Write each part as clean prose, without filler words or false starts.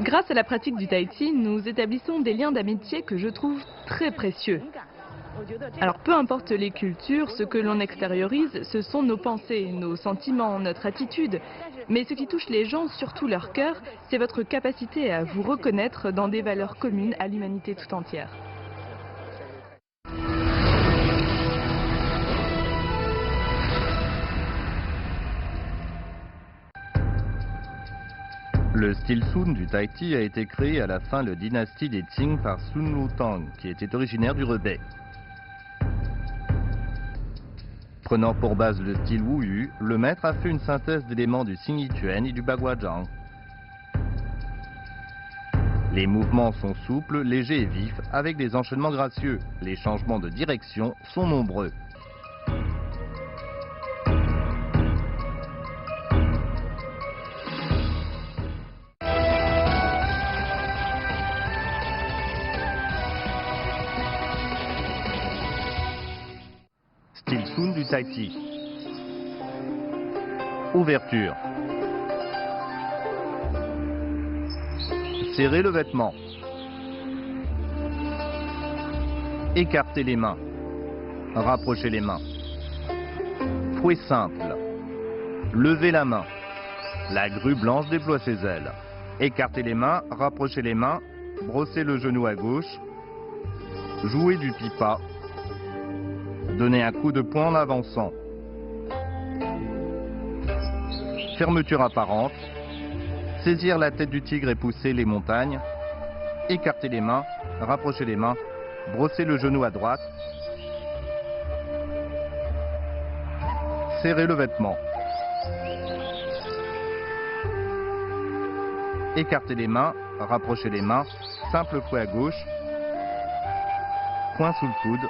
Grâce à la pratique du tai chi, nous établissons des liens d'amitié que je trouve très précieux. Alors peu importe les cultures, ce que l'on extériorise, ce sont nos pensées, nos sentiments, notre attitude. Mais ce qui touche les gens, surtout leur cœur, c'est votre capacité à vous reconnaître dans des valeurs communes à l'humanité tout entière. Le style Sun du Tai Chi a été créé à la fin de la dynastie des Qing par Sun Lutang, qui était originaire du Hebei. Prenant pour base le style Wu Yu, le maître a fait une synthèse d'éléments du Xing Yi Quan et du Bagua Zhang. Les mouvements sont souples, légers et vifs, avec des enchaînements gracieux. Les changements de direction sont nombreux. Style Sun du Tai Chi. Ouverture. Serrez le vêtement. Écartez les mains. Rapprochez les mains. Fouet simple. Levez la main. La grue blanche déploie ses ailes. Écartez les mains, rapprochez les mains, brossez le genou à gauche. Jouez du pipa. Donnez un coup de poing en avançant. Fermeture apparente. Saisir la tête du tigre et pousser les montagnes. Écartez les mains, rapprochez les mains, brossez le genou à droite. Serrez le vêtement. Écartez les mains, rapprochez les mains, simple fouet à gauche. Poing sous le coude.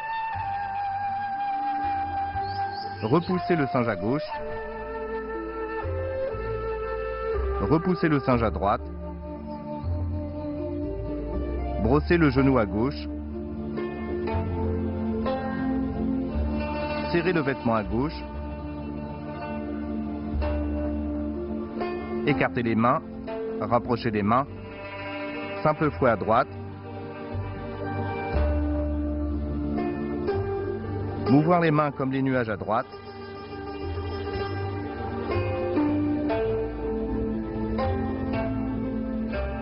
Repoussez le singe à gauche. Repoussez le singe à droite. Brossez le genou à gauche. Serrez le vêtement à gauche. Écartez les mains. Rapprochez les mains. Simple fouet à droite. Mouvoir les mains comme les nuages à droite.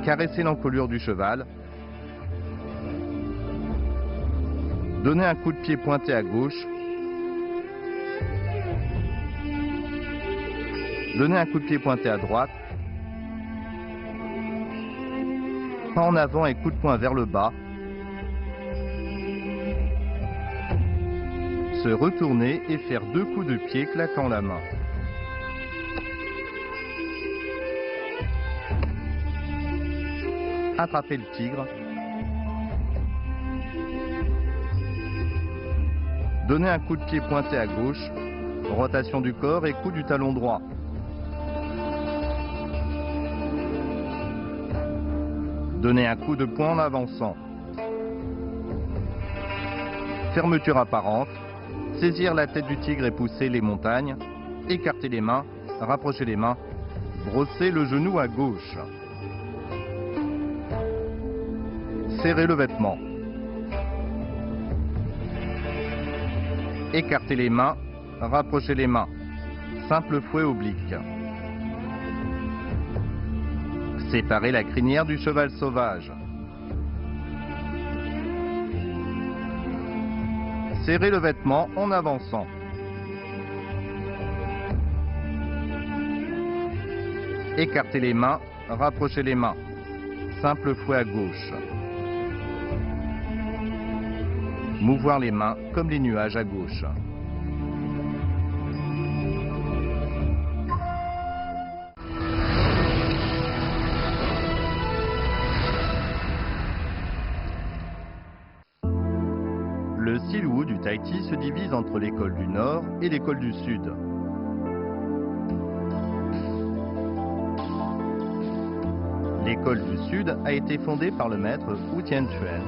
Caresser l'encolure du cheval. Donnez un coup de pied pointé à gauche. Donnez un coup de pied pointé à droite. Pas en avant et coup de poing vers le bas. Se retourner et faire 2 coups de pied claquant la main. Attrapez le tigre. Donnez un coup de pied pointé à gauche. Rotation du corps et coup du talon droit. Donnez un coup de poing en avançant. Fermeture apparente. Saisir la tête du tigre et pousser les montagnes. Écartez les mains. Rapprochez les mains. Brossez le genou à gauche. Serrez le vêtement. Écartez les mains. Rapprochez les mains. Simple fouet oblique. Séparez la crinière du cheval sauvage. Serrez le vêtement en avançant. Écartez les mains, rapprochez les mains. Simple fouet à gauche. Mouvoir les mains comme les nuages à gauche. Le style Wu du Tai Chi se divise entre l'école du Nord et l'école du Sud. L'école du Sud a été fondée par le maître Wu Tianquan.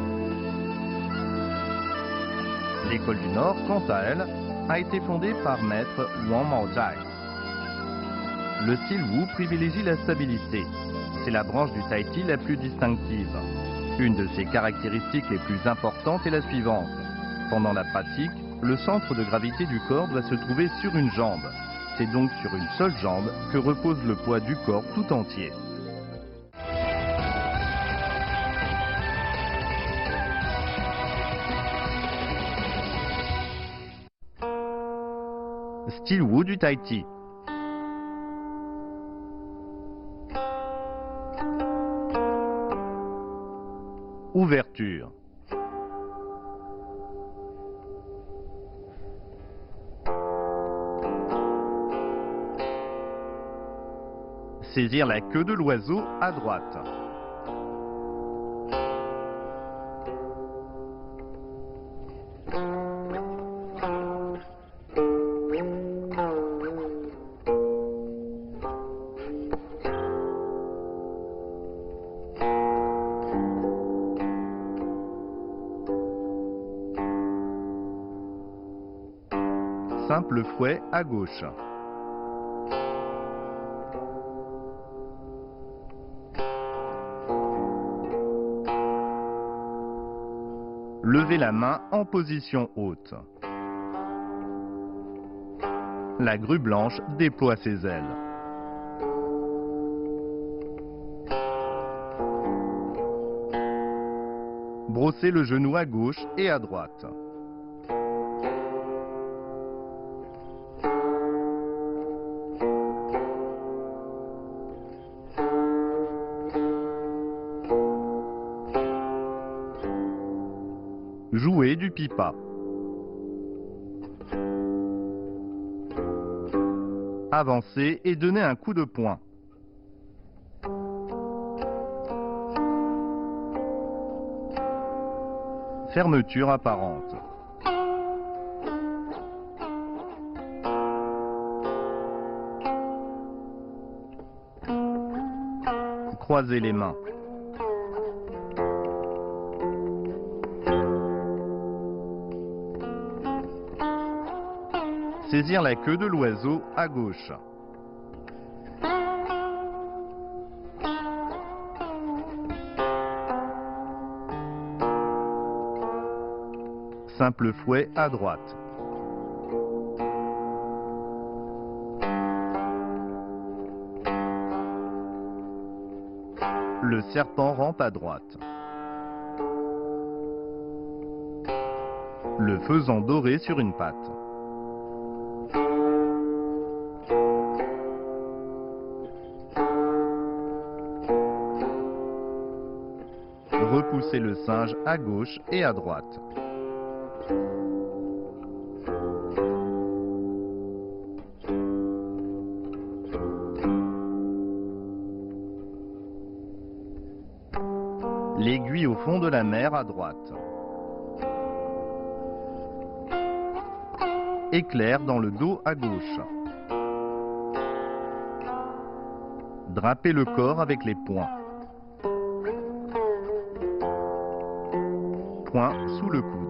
L'école du Nord, quant à elle, a été fondée par maître Wang Maozhai. Le style Wu privilégie la stabilité. C'est la branche du tai chi la plus distinctive. Une de ses caractéristiques les plus importantes est la suivante. Pendant la pratique, le centre de gravité du corps doit se trouver sur une jambe. C'est donc sur une seule jambe que repose le poids du corps tout entier. Style Wu du tai chi. Ouverture. Saisir la queue de l'oiseau à droite. Simple fouet à gauche. Levez la main en position haute. La grue blanche déploie ses ailes. Brossez le genou à gauche et à droite. Jouez du pipa. Avancez et donnez un coup de poing. Fermeture apparente. Croisez les mains. Saisir la queue de l'oiseau à gauche. Simple fouet à droite. Le serpent rampe à droite. Le faisan doré sur une patte. Repoussez le singe à gauche et à droite. L'aiguille au fond de la mer à droite. Éclair dans le dos à gauche. Drapez le corps avec les poings. Poing sous le coude.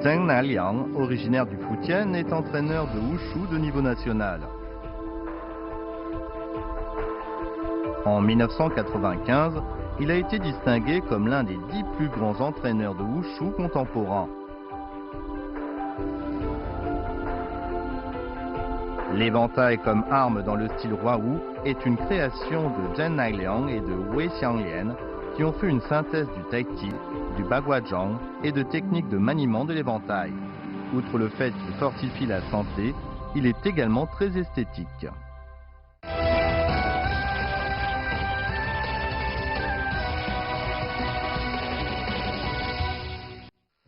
Zheng Naliang, originaire du Fujian, est entraîneur de Wushu de niveau national. En 1995, il a été distingué comme l'un des 10 plus grands entraîneurs de Wushu contemporains. L'éventail comme arme dans le style Hua Wu est une création de Zheng Naliang et de Wei Xianglian qui ont fait une synthèse du tai chi, du baguazhang et de techniques de maniement de l'éventail. Outre le fait qu'il fortifie la santé, il est également très esthétique.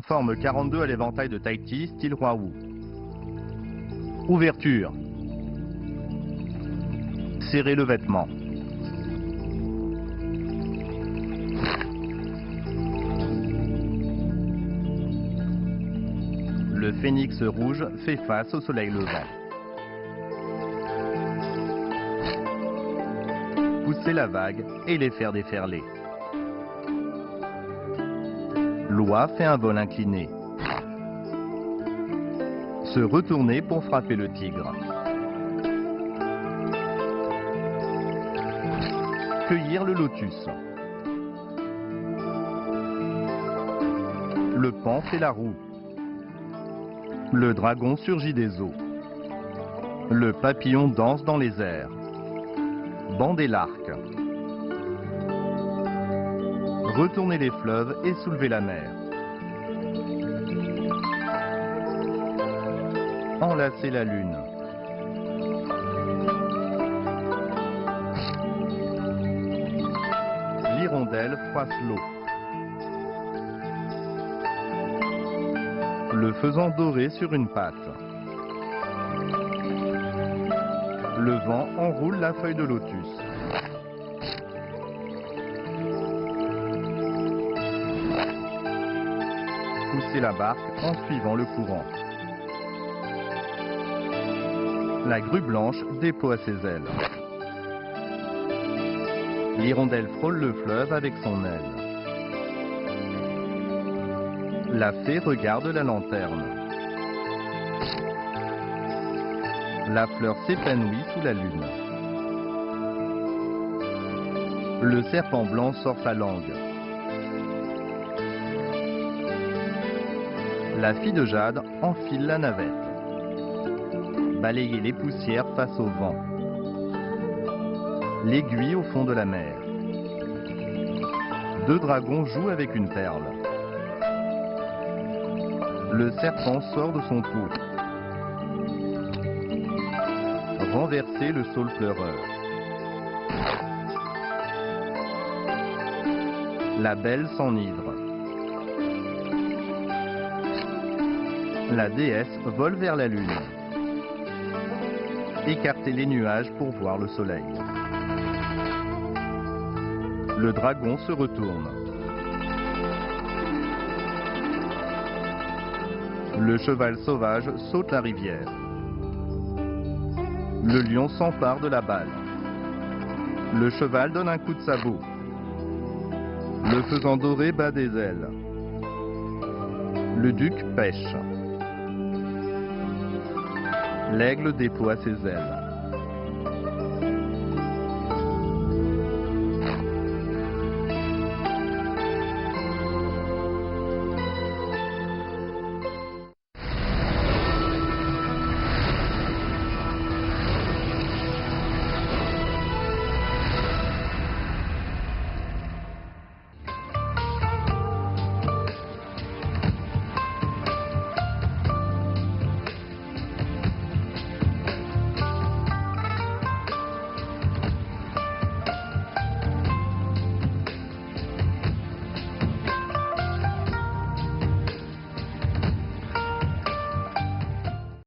Forme 42 à l'éventail de tai chi, style Hua Wu. Ouverture. Serrez le vêtement. Le phénix rouge fait face au soleil levant. pousser la vague et les faire déferler. L'oie fait un vol incliné. Se retourner pour frapper le tigre. Cueillir le lotus. Le paon fait la roue. Le dragon surgit des eaux. Le papillon danse dans les airs. Bander l'arc. Retourner les fleuves et soulever la mer. Enlacer la lune. L'hirondelle froisse l'eau. Le faisan doré sur une patte. Le vent enroule la feuille de lotus. Pousser la barque en suivant le courant. La grue blanche déploie ses ailes. L'hirondelle frôle le fleuve avec son aile. La fée regarde la lanterne. La fleur s'épanouit sous la lune. Le serpent blanc sort sa langue. La fille de jade enfile la navette. Balayer les poussières face au vent. L'aiguille au fond de la mer. Deux dragons jouent avec une perle. Le serpent sort de son trou. Renverser le saule pleureur. La belle s'enivre. La déesse vole vers la lune. Écarter les nuages pour voir le soleil. Le dragon se retourne. Le cheval sauvage saute la rivière. Le lion s'empare de la balle. Le cheval donne un coup de sabot. Le faisan doré bat des ailes. Le duc pêche. L'aigle déploie ses ailes.